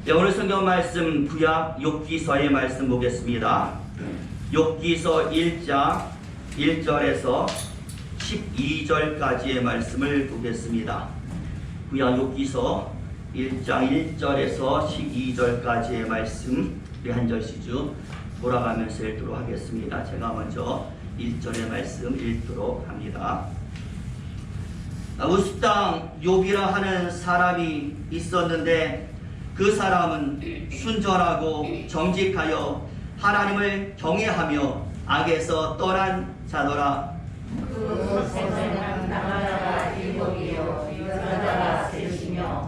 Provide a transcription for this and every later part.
네, 오늘 성경 말씀 구약 욥기서의 말씀 보겠습니다. 욥기서 1장 1절에서 12절까지의 말씀을 보겠습니다. 구약 욥기서 1장 1절에서 12절까지의 말씀 우리 한 절씩 돌아가면서 읽도록 하겠습니다. 제가 먼저 1절의 말씀 읽도록 합니다. 우스 땅 욥이라 하는 사람이 있었는데 그 사람은 순전하고 정직하여 하나님을 경외하며 악에서 떠난 자더라. 그 생사는 남자가 7이요 여자가 3이며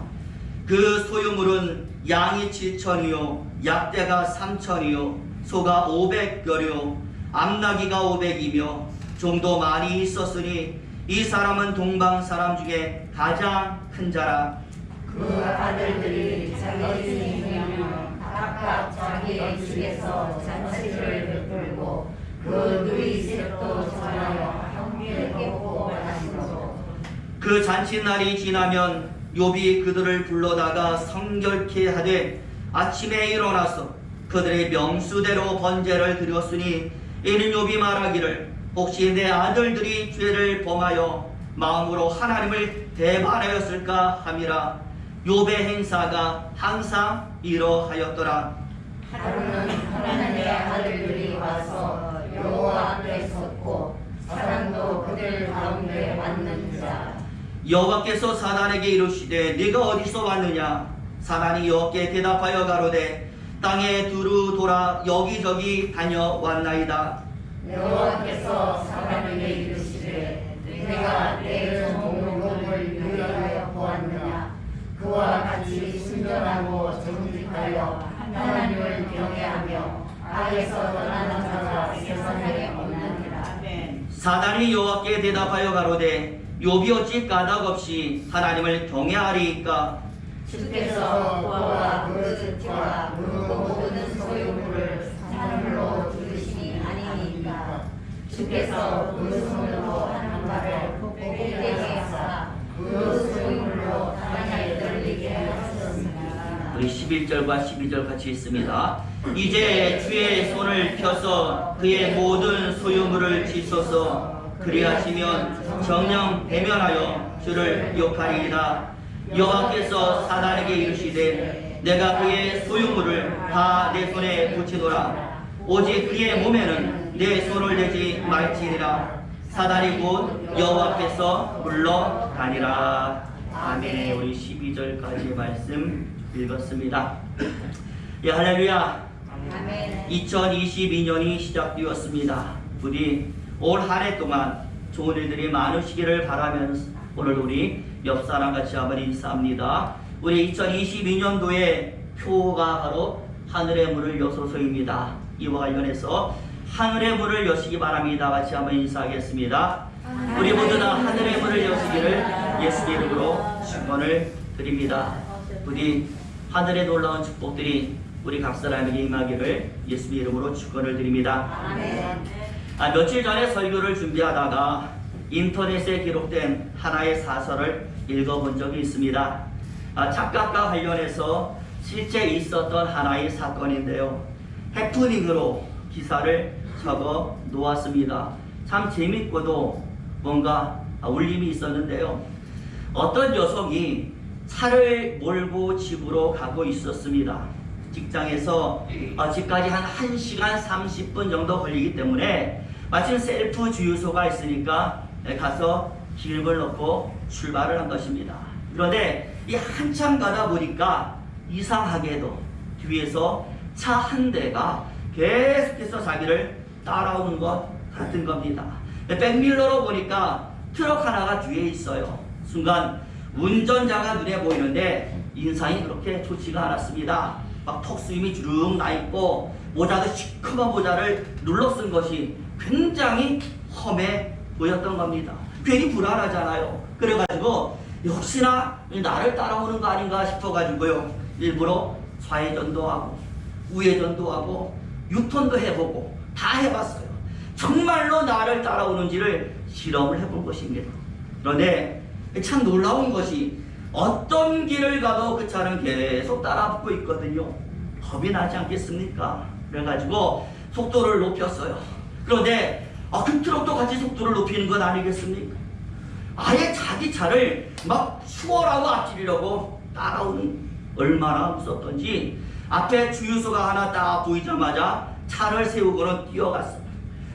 그 소유물은 양이 7천이요 약대가 3천이요 소가 500여려 암나귀가 500이며 종도 많이 있었으니 이 사람은 동방 사람 중에 가장 큰 자라. 그 아들들이 자기 주인이며 각각 자기의 집에서 잔치를 베풀고 그 누이셋도 전하여 형제를 뽑고 마시고 그 잔치날이 지나면 욥이 그들을 불러다가 성결케 하되 아침에 일어나서 그들의 명수대로 번제를 드렸으니 이는 욥이 말하기를 혹시 내 아들들이 죄를 범하여 마음으로 하나님을 대발하였을까 함이라. 욥의 행사가 항상 이러하였더라. 하루는 하나님의 아들들이 와서 여호와 앞에 섰고 사단도 그들 가운데 왔는지라. 여호와께서 사단에게 이르시되 네가 어디서 왔느냐. 사단이 여호와께 대답하여 가로되 땅에 두루 돌아 여기저기 다녀왔나이다. 여호와께서 사단에게 이르시되 내가 내 종을 유일하여 보았느냐. 그와 같이 순전하고 정직하여 하나님을 경외하며 악에서 떠나는 자가 세상에 없느니라. 사단이 여호와께 대답하여 가로되 욥이 어찌 까닭없이 하나님을 경외하리이까. 주께서 그와 그 집과 그 모든 소유물을 하늘로 주시니 아니니까. 주께서 그 손으로 하는 바를 복되게 하사 그 소유물로 땅에 들리게 하셨습니다. 우리 11절과 12절 같이 있습니다. 이제 주의 손을 펴서 그의 모든 소유물을 치소서. 그리하시면 정녕 대면하여 주를 욕하리이다. 여호와께서 사단에게 이르시되 내가 그의 소유물을 다 내 손에 붙이노라. 오직 그의 몸에는 내 손을 대지 말지니라. 사단이 곧 여호와께서 물러가니라. 아멘. 우리 12절까지의 말씀 읽었습니다. 예, 할렐루야. 아멘. 2022년이 시작되었습니다. 부디 올 한 해 동안 좋은 일들이 많으시기를 바라면서 오늘 우리 옆 사람 같이 한번 인사합니다. 우리 2022년도의 표가 바로 하늘의 문을 여소서입니다. 이와 관련해서 하늘의 문을 여시기 바랍니다. 같이 한번 인사하겠습니다. 우리 모두 다 하늘의 문을 여시기를 예수의 이름으로 축원을 드립니다. 부디 하늘의 놀라운 축복들이 우리 각 사람에게 임하기를 예수의 이름으로 축원을 드립니다. 아멘. 며칠 전에 설교를 준비하다가 인터넷에 기록된 하나의 사설을 읽어본 적이 있습니다. 착각과 관련해서 실제 있었던 하나의 사건인데요. 해프닝으로 기사를 적어 놓았습니다. 참 재밌고도 뭔가 울림이 있었는데요. 어떤 여성이 차를 몰고 집으로 가고 있었습니다. 직장에서 집까지 한 1시간 30분 정도 걸리기 때문에 마침 셀프 주유소가 있으니까 가서 기름을 넣고 출발을 한 것입니다. 그런데 이 한참 가다 보니까 이상하게도 뒤에서 차 한 대가 계속해서 자기를 따라오는 것 같은 겁니다. 백밀러로 보니까 트럭 하나가 뒤에 있어요. 순간 운전자가 눈에 보이는데 인상이 그렇게 좋지가 않았습니다. 막 턱수염이 주름 나 있고 모자도 시커먼 모자를 눌러 쓴 것이 굉장히 험해 보였던 겁니다. 괜히 불안하잖아요. 그래가지고 역시나 나를 따라오는 거 아닌가 싶어가지고요. 일부러 좌회전도 하고 우회전도 하고 유턴도 해보고 다 해봤어요. 정말로 나를 따라오는지를 실험을 해본 것입니다. 그런데 참 놀라운 것이 어떤 길을 가도 그 차는 계속 따라붙고 있거든요. 겁이 나지 않겠습니까? 그래가지고 속도를 높였어요. 그런데 그 트럭도 같이 속도를 높이는 건 아니겠습니까? 아예 자기 차를 막 추월하고 앞지르려고 따라오는, 얼마나 무섭던지 앞에 주유소가 하나 딱 보이자마자 차를 세우고는 뛰어갔어요.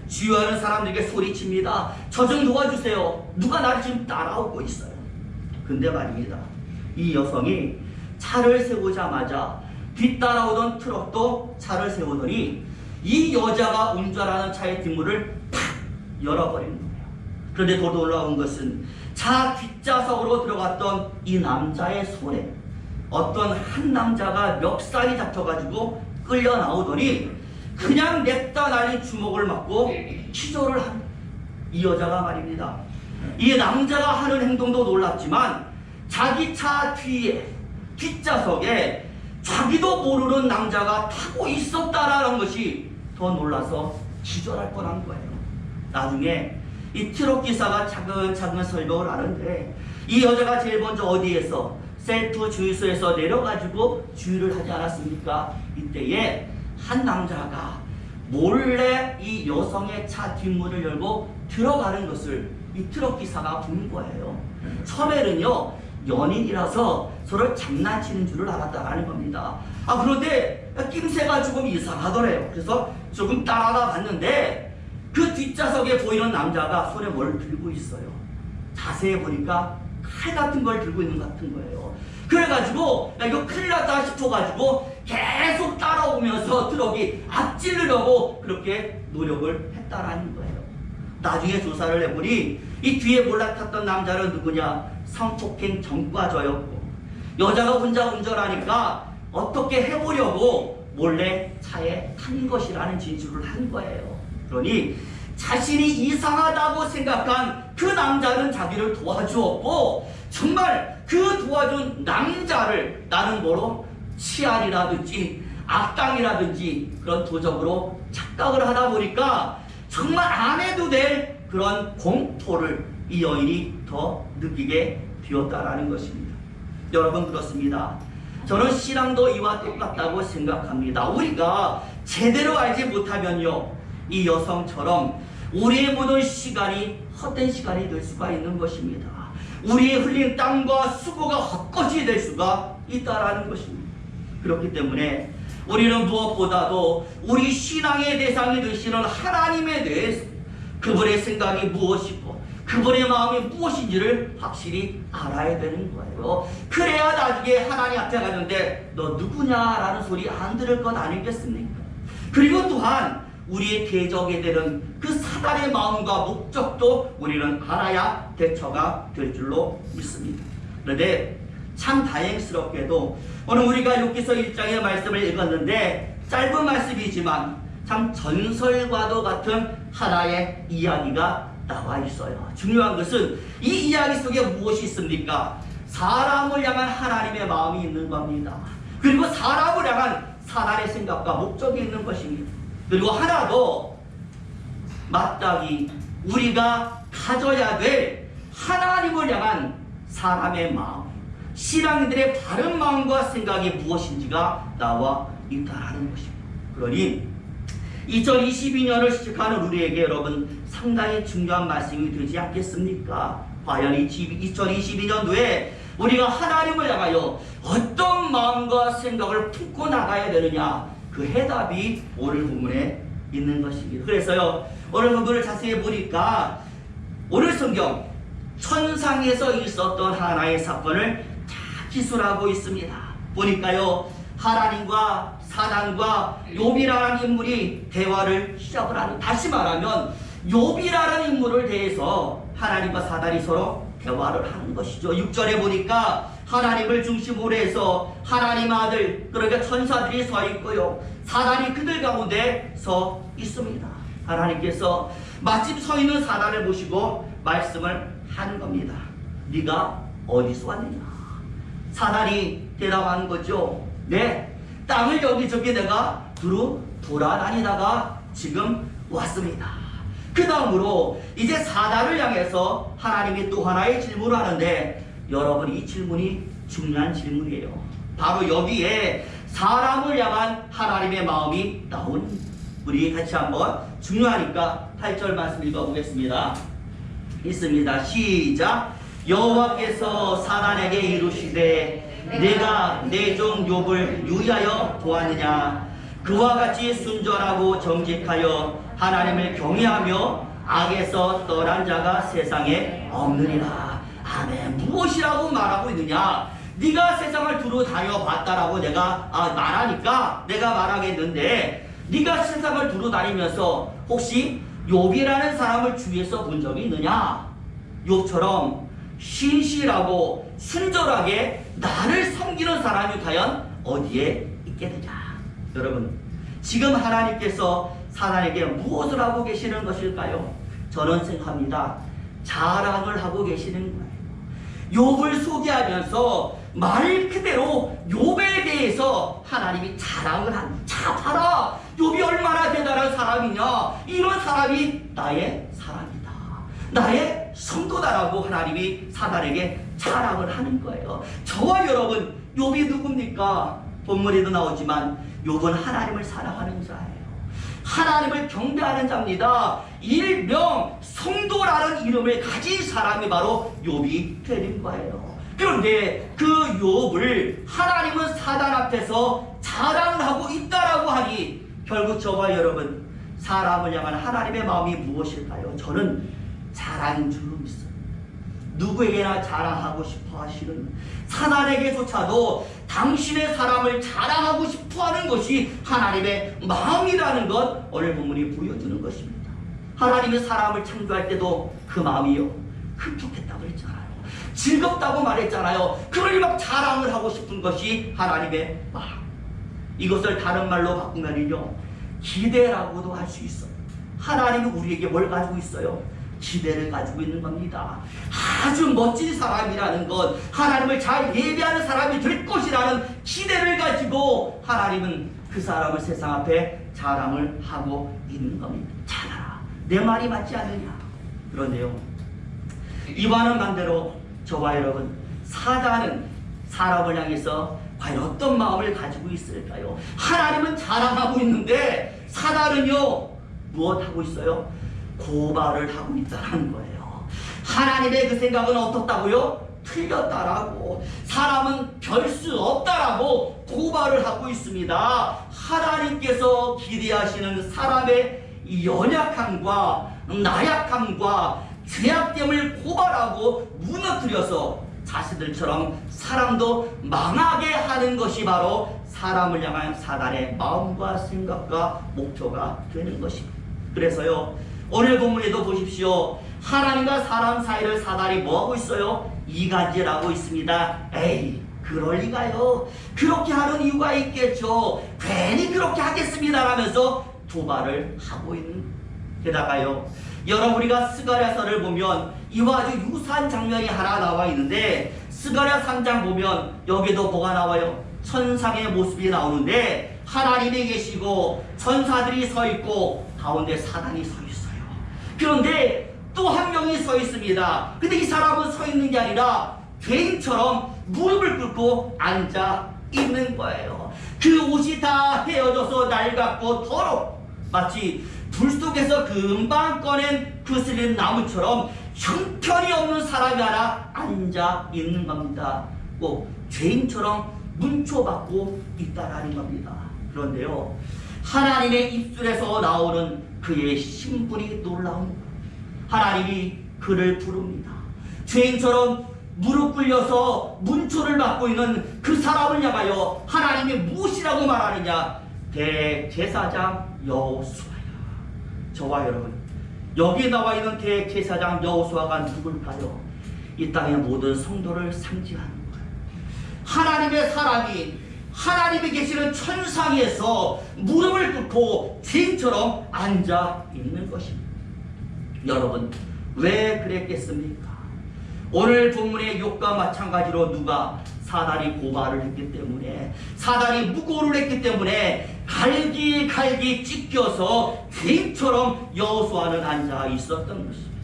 주유하는 사람들에게 소리칩니다. 저 좀 도와주세요. 누가 나를 지금 따라오고 있어요. 근데 말입니다, 이 여성이 차를 세우자마자 뒤따라오던 트럭도 차를 세우더니 이 여자가 운전하는 차의 뒷문을 팍 열어버리는 거예요. 그런데 더 놀라운 것은 차 뒷좌석으로 들어갔던 이 남자의 손에 어떤 한 남자가 멱살이 잡혀가지고 끌려 나오더니 그냥 냅다 날린 주먹을 맞고 기절을 한 이 여자가 말입니다. 이 남자가 하는 행동도 놀랍지만 자기 차 뒤에, 뒷좌석에 자기도 모르는 남자가 타고 있었다라는 것이 더 놀라서 기절할 뻔한 거예요. 나중에 이 트럭 기사가 차근차근 설명을 하는데 이 여자가 제일 먼저 어디에서 셀프 주유소에서 내려가지고 주유를 하지 않았습니까? 이때에 한 남자가 몰래 이 여성의 차 뒷문을 열고 들어가는 것을 이 트럭 기사가 본 거예요. 처음에는요, 연인이라서 서로 장난치는 줄을 알았다라는 겁니다. 그런데 낌새가 조금 이상하더래요. 그래서 조금 따라가 봤는데 그 뒷좌석에 보이는 남자가 손에 뭘 들고 있어요. 자세히 보니까 칼 같은 걸 들고 있는 것 같은 거예요. 그래가지고 이거 큰일 났다 싶어가지고 계속 따라오면서 트럭이 앞지르려고 그렇게 노력을 했다라는 거예요. 나중에 조사를 해보니 이 뒤에 몰락탔던 남자는 누구냐? 성폭행 전과자였고, 여자가 혼자 운전하니까 어떻게 해보려고 몰래 차에 탄 것이라는 진술을 한 거예요. 그러니 자신이 이상하다고 생각한 그 남자는 자기를 도와주었고, 정말 그 도와준 남자를 나는 뭐로 치안이라든지 악당이라든지 그런 도적으로 착각을 하다 보니까 정말 안 해도 될 그런 공포를 이 여인이 더 느끼게 되었다라는 것입니다. 여러분, 그렇습니다. 저는 신앙도 이와 똑같다고 생각합니다. 우리가 제대로 알지 못하면요, 이 여성처럼 우리의 모든 시간이 헛된 시간이 될 수가 있는 것입니다. 우리의 흘린 땀과 수고가 헛것이 될 수가 있다라는 것입니다. 그렇기 때문에 우리는 무엇보다도 우리 신앙의 대상이 되시는 하나님에 대해서 그분의 생각이 무엇이고 그분의 마음이 무엇인지를 확실히 알아야 되는 거예요. 그래야 나중에 하나님 앞에 가는데 너 누구냐라는 소리 안 들을 것 아니겠습니까? 그리고 또한 우리의 대적에 되는 그 사단의 마음과 목적도 우리는 알아야 대처가 될 줄로 믿습니다. 그런데 참 다행스럽게도 오늘 우리가 욥기서 1장의 말씀을 읽었는데 짧은 말씀이지만 참 전설과도 같은 하나의 이야기가 나와 있어요. 중요한 것은 이 이야기 속에 무엇이 있습니까? 사람을 향한 하나님의 마음이 있는 겁니다. 그리고 사람을 향한 사단의 생각과 목적이 있는 것입니다. 그리고 하나 더, 마땅히 우리가 가져야 될 하나님을 향한 사람의 마음, 신앙인들의 바른 마음과 생각이 무엇인지가 나와 있다라는 것입니다. 그러니 2022년을 시작하는 우리에게 여러분 상당히 중요한 말씀이 되지 않겠습니까? 과연 2022년도에 우리가 하나님을 향하여 어떤 마음과 생각을 품고 나가야 되느냐, 그 해답이 오늘 본문에 있는 것입니다. 그래서요, 오늘 본문을 자세히 보니까 오늘 성경 천상에서 있었던 하나의 사건을 다 기술하고 있습니다. 보니까요, 하나님과 사단과 욥이라는 인물이 대화를 시작을 하는, 다시 말하면 욥이라는 인물을 대해서 하나님과 사단이 서로 대화를 하는 것이죠. 6절에 보니까 하나님을 중심으로 해서 하나님 아들, 그러니까 천사들이 서 있고요, 사단이 그들 가운데 서 있습니다. 하나님께서 마침 서 있는 사단을 보시고 말씀을 하는 겁니다. 네가 어디서 왔느냐? 사단이 대답하는 거죠. 네, 땅을 여기저기 내가 두루 돌아다니다가 지금 왔습니다. 그 다음으로 이제 사단을 향해서 하나님이 또 하나의 질문을 하는데, 여러분, 이 질문이 중요한 질문이에요. 바로 여기에 사람을 향한 하나님의 마음이 나온, 우리 같이 한번 중요하니까 8절 말씀 읽어보겠습니다. 있습니다. 시작. 여호와께서 사단에게 이르시되 내가 내 종 욥을 유의하여 보았느냐. 그와 같이 순전하고 정직하여 하나님을 경외하며 악에서 떠난 자가 세상에 없느니라. 아멘. 무엇이라고 말하고 있느냐? 네가 세상을 두루 다녀봤다라고 내가 말하니까 내가 말하겠는데, 네가 세상을 두루 다니면서 혹시 욥이라는 사람을 주위에서 본 적이 있느냐? 욥처럼 신실하고 순전하게 나를 섬기는 사람이 과연 어디에 있겠느냐? 여러분, 지금 하나님께서 사단에게 무엇을 하고 계시는 것일까요? 저는 생각합니다. 자랑을 하고 계시는 거예요. 욥을 소개하면서 말 그대로 욥에 대해서 하나님이 자랑을 한, 자 봐라, 욥이 얼마나 대단한 사람이냐, 이런 사람이 나의 사람이다, 나의 성도다라고 하나님이 사단에게 자랑을 하는 거예요. 저와 여러분, 욥이 누굽니까? 본문에도 나오지만 욥은 하나님을 사랑하는 자예요. 하나님을 경배하는 자입니다. 일명 성도라는 이름을 가진 사람이 바로 욥이 되는 거예요. 그런데 그 욥을 하나님은 사단 앞에서 자랑을 하고 있다라고 하니, 결국 저와 여러분, 사람을 향한 하나님의 마음이 무엇일까요? 저는 자랑인 줄로 믿습니다. 누구에게나 자랑하고 싶어 하시는, 사단에게조차도 당신의 사람을 자랑하고 싶어 하는 것이 하나님의 마음이라는 것, 오늘 본문이 보여주는 것입니다. 하나님이 사람을 창조할 때도 그 마음이요, 흡족했다고 했잖아요. 즐겁다고 말했잖아요. 그러니 막 자랑을 하고 싶은 것이 하나님의 마음. 이것을 다른 말로 바꾸면요, 기대라고도 할 수 있어요. 하나님이 우리에게 뭘 가지고 있어요? 기대를 가지고 있는 겁니다. 아주 멋진 사람이라는 것, 하나님을 잘 예배하는 사람이 될 것이라는 기대를 가지고 하나님은 그 사람을 세상 앞에 자랑을 하고 있는 겁니다. 잘하라, 내 말이 맞지 않느냐? 그런데요, 이와는 반대로 저와 여러분, 사단은 사람을 향해서 과연 어떤 마음을 가지고 있을까요? 하나님은 자랑하고 있는데 사단은요, 무엇하고 있어요? 고발을 하고 있다는 거예요. 하나님의 그 생각은 어떻다고요? 틀렸다라고, 사람은 별 수 없다라고 고발을 하고 있습니다. 하나님께서 기대하시는 사람의 연약함과 나약함과 죄악됨을 고발하고 무너뜨려서 자신들처럼 사람도 망하게 하는 것이 바로 사람을 향한 사단의 마음과 생각과 목표가 되는 것입니다. 그래서요, 오늘 본문에도 보십시오. 하나님과 사람 사이를 사단이 뭐하고 있어요? 이간질하고 있습니다. 에이, 그럴 리가요. 그렇게 하는 이유가 있겠죠. 괜히 그렇게 하겠습니다 라면서 도발을 하고 있는, 게다가요, 여러분, 우리가 스가랴서를 보면 이와 아주 유사한 장면이 하나 나와 있는데, 스가랴 3장 보면 여기도 뭐가 나와요? 천상의 모습이 나오는데 하나님이 계시고 천사들이 서 있고 가운데 사단이 서 있어요. 그런데 또 한 명이 서 있습니다. 근데 이 사람은 서 있는 게 아니라 개인처럼 무릎을 꿇고 앉아 있는 거예요. 그 옷이 다 헤어져서 낡았고 더럽고 마치 불 속에서 금방 꺼낸 그슬린 나무처럼 형편이 없는 사람이 하나 앉아 있는 겁니다. 꼭 죄인처럼 문초받고 있다라는 겁니다. 그런데요, 하나님의 입술에서 나오는 그의 신분이 놀라운 거예요. 하나님이 그를 부릅니다. 죄인처럼 무릎 꿇려서 문초를 받고 있는 그 사람을 향하여 하나님이 무엇이라고 말하느냐? 대제사장 여호수아야. 저와 여러분, 여기 나와 있는 대제사장 여호수아가 누굴까요? 이 땅의 모든 성도를 상징하는 거예요. 하나님의 사람이 하나님이 계시는 천상에서 무릎을 꿇고 죄인처럼 앉아 있는 것입니다. 여러분, 왜 그랬겠습니까? 오늘 본문의 욥과 마찬가지로 누가 사단이 고발을 했기 때문에, 사단이 무고를 했기 때문에 갈기 찢겨서 죄인처럼 여호수아는 앉아 있었던 것입니다.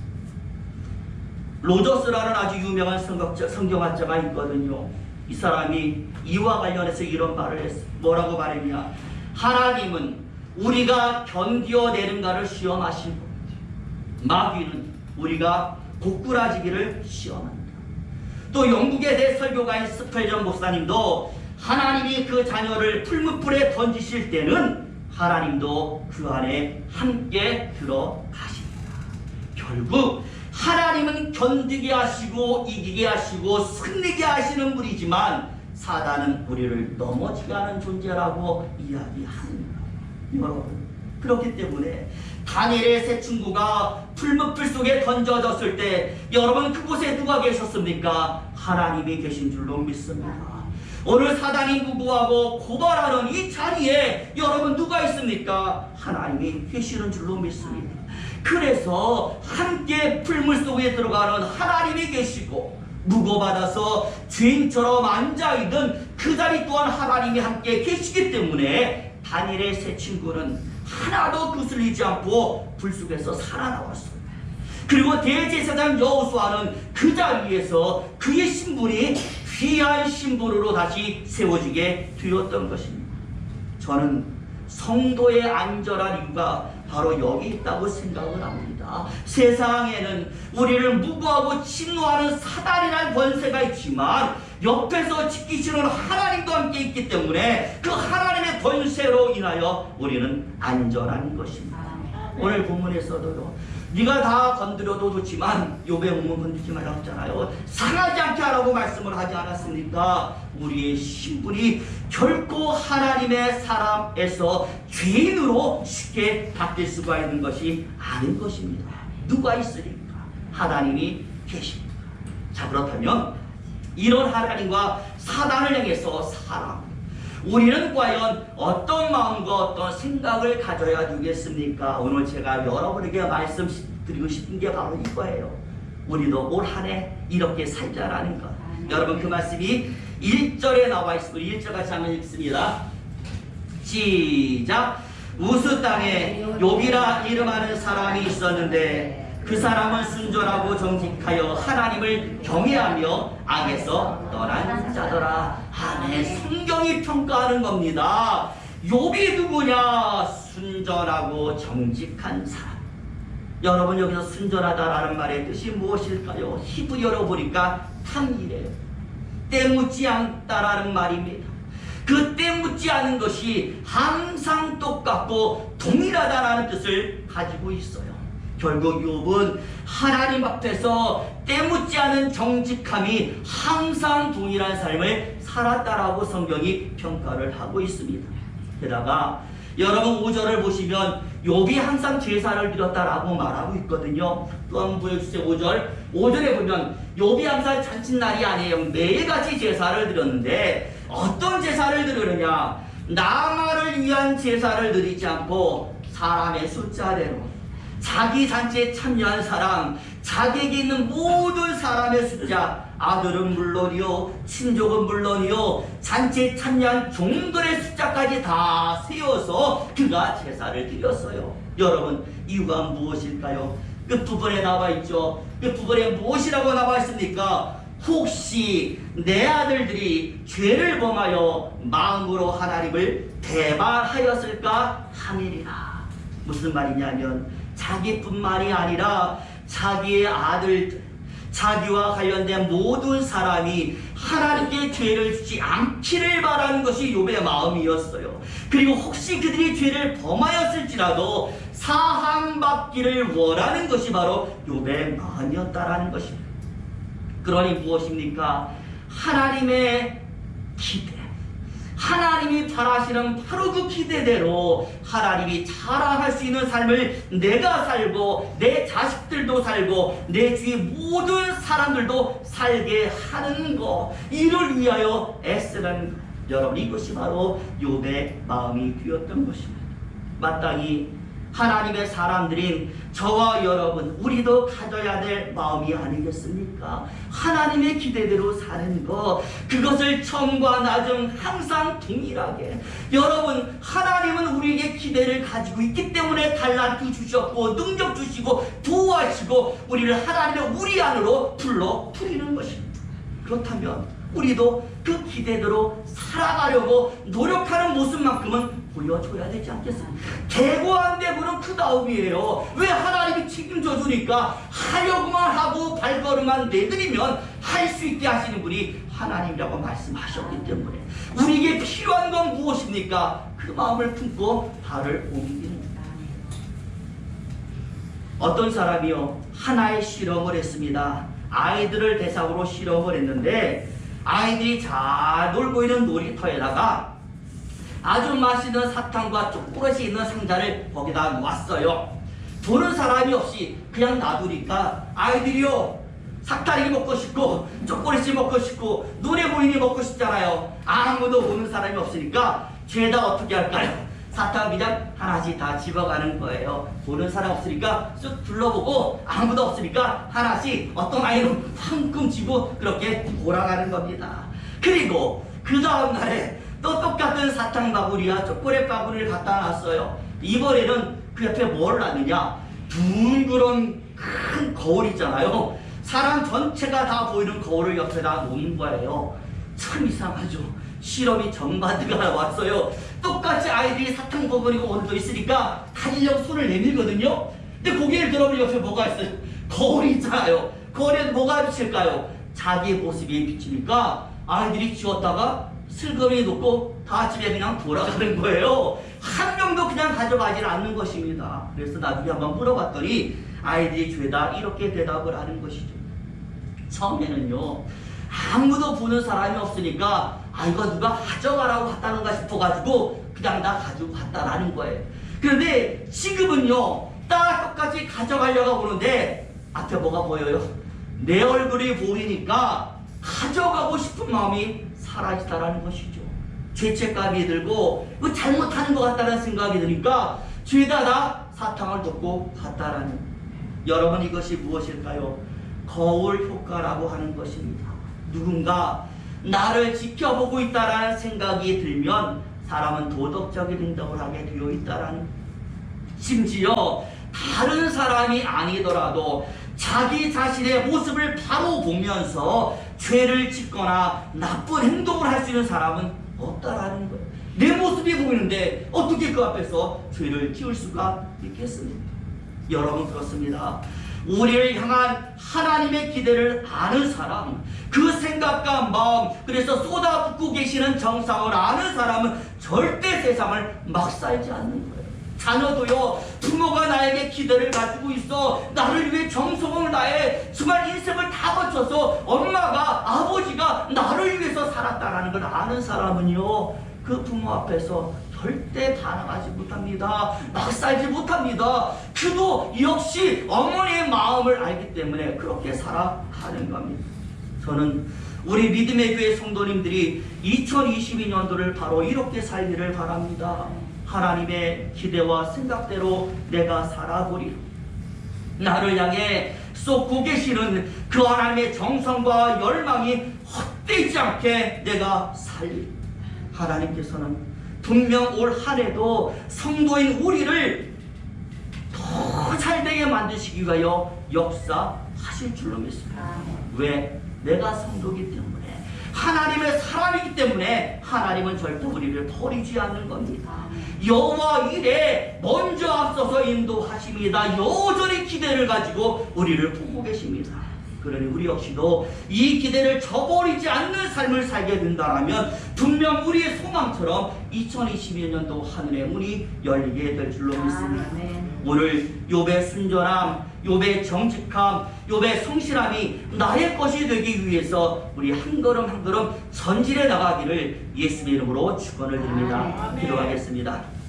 로저스라는 아주 유명한 성경학자가 있거든요. 이 사람이 이와 관련해서 이런 말을 했어요. 뭐라고 말했냐? 하나님은 우리가 견디어내는가를 시험하시고 마귀는 우리가 고꾸라지기를 시험합니다. 또 영국의 대설교가인 스펠전 목사님도 하나님이 그 자녀를 풀무불에 던지실 때는 하나님도 그 안에 함께 들어가십니다. 결국 하나님은 견디게 하시고 이기게 하시고 승리게 하시는 분이지만 사단은 우리를 넘어지게 하는 존재라고 이야기합니다. 여러분, 그렇기 때문에 다니엘의 세 친구가 풀무불 속에 던져졌을 때 여러분 그곳에 누가 계셨습니까? 하나님이 계신 줄로 믿습니다. 오늘 사단이 구구하고 고발하는 이 자리에 여러분 누가 있습니까? 하나님이 계시는 줄로 믿습니다. 그래서 함께 풀물 속에 들어가는 하나님이 계시고 무고받아서 죄인처럼 앉아있는 그 자리 또한 하나님이 함께 계시기 때문에 다니엘의 세 친구는 하나도 거슬리지 않고 불 속에서 살아나왔어요. 그리고 대제사장 여호수아는 그 자리에서 그의 신분이 귀한 신분으로 다시 세워지게 되었던 것입니다. 저는 성도의 안전한 이유가 바로 여기 있다고 생각을 합니다. 세상에는 우리를 무고하고 침노하는 사단이라는 권세가 있지만 옆에서 지키시는 하나님도 함께 있기 때문에 그 하나님의 권세로 인하여 우리는 안전한 것입니다. 오늘 본문에서도요, 네가 다 건드려도 좋지만 욥의 몸은 건드리지 말라고 했잖아요. 상하지 않게 하라고 말씀을 하지 않았습니까? 우리의 신분이 결코 하나님의 사람에서 죄인으로 쉽게 바뀔 수가 있는 것이 아닌 것입니다. 누가 있으니까? 하나님이 계십니다. 자, 그렇다면 이런 하나님과 사단을 향해서 우리는 과연 어떤 마음과 어떤 생각을 가져야 되겠습니까? 오늘 제가 여러분에게 말씀드리고 싶은 게 바로 이거예요. 우리도 올 한 해 이렇게 살자라는 것. 여러분 그 말씀이 1절에 나와 있습니다. 1절 같이 한번 읽습니다. 시작. 우스 땅에 욥이라 이름하는 사람이 있었는데 그 사람은 순전하고 정직하여 하나님을 경외하며 악에서 떠난 자더라. 아멘. 성경이 평가하는 겁니다. 욥이 누구냐? 순전하고 정직한 사람. 여러분 여기서 순전하다라는 말의 뜻이 무엇일까요? 히브리어로 보니까 탐이래요. 때묻지 않다라는 말입니다. 그 때묻지 않은 것이 항상 똑같고 동일하다라는 뜻을 가지고 있어요. 결국 욥은 하나님 앞에서 때묻지 않은 정직함이 항상 동일한 삶을 살았다라고 성경이 평가를 하고 있습니다. 게다가 여러분 5절을 보시면 욥이 항상 제사를 드렸다라고 말하고 있거든요. 또 한번 보여주세요. 5절에 보면 욥이 항상 잔칫날이 아니에요. 매일같이 제사를 드렸는데 어떤 제사를 드리느냐? 나만을 위한 제사를 드리지 않고 사람의 숫자대로 자기 잔치에 참여한 사람, 자기에게 있는 모든 사람의 숫자, 아들은 물론이요, 친족은 물론이요, 잔치에 참여한 종들의 숫자까지 다 세워서 그가 제사를 드렸어요. 여러분, 이유가 무엇일까요? 끝부분에 나와 있죠. 끝부분에 무엇이라고 나와 있습니까? 혹시 내 아들들이 죄를 범하여 마음으로 하나님을 배반하였을까 함이리라. 무슨 말이냐면 자기뿐만이 아니라 자기의 아들들, 자기와 관련된 모든 사람이 하나님께 죄를 주지 않기를 바라는 것이 욥의 마음이었어요. 그리고 혹시 그들이 죄를 범하였을지라도 사함받기를 원하는 것이 바로 욥의 마음이었다라는 것입니다. 그러니 무엇입니까? 하나님의 기대, 하나님이 바라시는 바로 그 기대대로 하나님이 자랑할 수 있는 삶을 내가 살고 내 자식들도 살고 내 주위 모든 사람들도 살게 하는 것, 이를 위하여 애쓰는 여러분, 이것이 바로 욥의 마음이 되었던 것입니다. 마땅히 하나님의 사람들인 저와 여러분, 우리도 가져야 될 마음이 아니겠습니까? 하나님의 기대대로 사는 것, 그것을 처음과 나중 항상 동일하게. 여러분, 하나님은 우리에게 기대를 가지고 있기 때문에 달란트 주셨고 능력 주시고 도와주시고 우리를 하나님의 우리 안으로 불러 들이는 것입니다. 그렇다면 우리도 그 기대대로 살아가려고 노력하는 모습만큼은 보여줘야 되지 않겠습니까? 대고한 대고는 그 다음이에요. 왜? 하나님이 책임져 주니까 하려고만 하고 발걸음만 내드리면 할 수 있게 하시는 분이 하나님이라고 말씀하셨기 때문에 우리에게 필요한 건 무엇입니까? 그 마음을 품고 발을 옮기는 겁니다. 어떤 사람이요, 하나의 실험을 했습니다. 아이들을 대상으로 실험을 했는데 아이들이 잘 놀고 있는 놀이터에다가 아주 맛있는 사탕과 초콜릿이 있는 상자를 거기다 놓았어요. 보는 사람이 없이 그냥 놔두니까 아이들이요, 사탕이 먹고 싶고 초콜릿이 먹고 싶고 눈에 보이니 먹고 싶잖아요. 아무도 보는 사람이 없으니까 죄다 어떻게 할까요? 사탕 그냥 하나씩 다 집어가는 거예요. 보는 사람 없으니까 쑥 둘러보고 아무도 없으니까 하나씩 어떤 아이는 황금 쥐고 그렇게 돌아가는 겁니다. 그리고 그 다음날에 또 똑같은 사탕 바구리와 초콜릿 바구리를 갖다 놨어요. 이번에는 그 옆에 뭘 놨느냐, 둥그런 큰 거울 있잖아요. 사람 전체가 다 보이는 거울을 옆에다 놓은 거예요. 참 이상하죠. 실험이 정반대가 왔어요. 똑같이 아이들이 사탕 버거리고 오늘도 있으니까 가지려고 손을 내밀거든요. 근데 고개를 들어보면 옆에 뭐가 있어요? 거울이 있잖아요. 거울에 뭐가 비칠까요? 자기의 모습이 비치니까 아이들이 지웠다가 슬그머니 놓고 다 집에 그냥 돌아가는 거예요. 한 명도 그냥 가져가질 않는 것입니다. 그래서 나중에 한번 물어봤더니 아이들이 죄다 이렇게 대답을 하는 것이죠. 처음에는요, 아무도 보는 사람이 없으니까 이거 누가 가져가라고 했다는가 싶어가지고 그냥 다 가지고 갔다라는 거예요. 그런데 지금은요, 딱 똑같이 가져가려고 보는데 앞에 뭐가 보여요? 내 얼굴이 보이니까 가져가고 싶은 마음이 사라지다라는 것이죠. 죄책감이 들고 잘못하는 것 같다는 생각이 드니까 죄다 다 사탕을 덮고 갔다라는. 여러분, 이것이 무엇일까요? 거울 효과라고 하는 것입니다. 누군가 나를 지켜보고 있다라는 생각이 들면 사람은 도덕적인 행동을 하게 되어 있다라는, 심지어 다른 사람이 아니더라도 자기 자신의 모습을 바로 보면서 죄를 짓거나 나쁜 행동을 할 수 있는 사람은 없다라는 거예요. 내 모습이 보이는데 어떻게 그 앞에서 죄를 지을 수가 있겠습니까? 여러분, 그렇습니다. 우리를 향한 하나님의 기대를 아는 사람, 그 생각과 마음, 그래서 쏟아붓고 계시는 정성을 아는 사람은 절대 세상을 막 살지 않는 거예요. 자녀도요, 부모가 나에게 기대를 가지고 있어, 나를 위해 정성을 다해 정말 인생을 다 바쳐서 엄마가, 아버지가 나를 위해서 살았다라는 걸 아는 사람은요, 그 부모 앞에서 절대 반항하지 못합니다. 막 살지 못합니다. 그도 역시 어머니의 마음을 알기 때문에 그렇게 살아가는 겁니다. 저는 우리 믿음의 교회 성도님들이 2022년도를 바로 이렇게 살기를 바랍니다. 하나님의 기대와 생각대로 내가 살아보리라. 나를 향해 쏟고 계시는 그 하나님의 정성과 열망이 헛되지 않게 내가 살리라. 하나님께서는 분명 올 한 해도 성도인 우리를 더 잘되게 만드시기 위하여 역사하실 줄로 믿습니다. 왜? 내가 성도이기 때문에, 하나님의 사람이기 때문에 하나님은 절대 우리를 버리지 않는 겁니다. 여호와 일에 먼저 앞서서 인도하십니다. 여전히 기대를 가지고 우리를 보고 계십니다. 그러니 우리 역시도 이 기대를 저버리지 않는 삶을 살게 된다면 분명 우리의 소망처럼 2022년도 하늘의 문이 열리게 될 줄로 믿습니다. 오늘 욥의 순전함, 욥의 정직함, 욥의 성실함이 나의 것이 되기 위해서 우리 한 걸음 한 걸음 전진해 나가기를 예수의 이름으로 축원을 드립니다. 기도하겠습니다.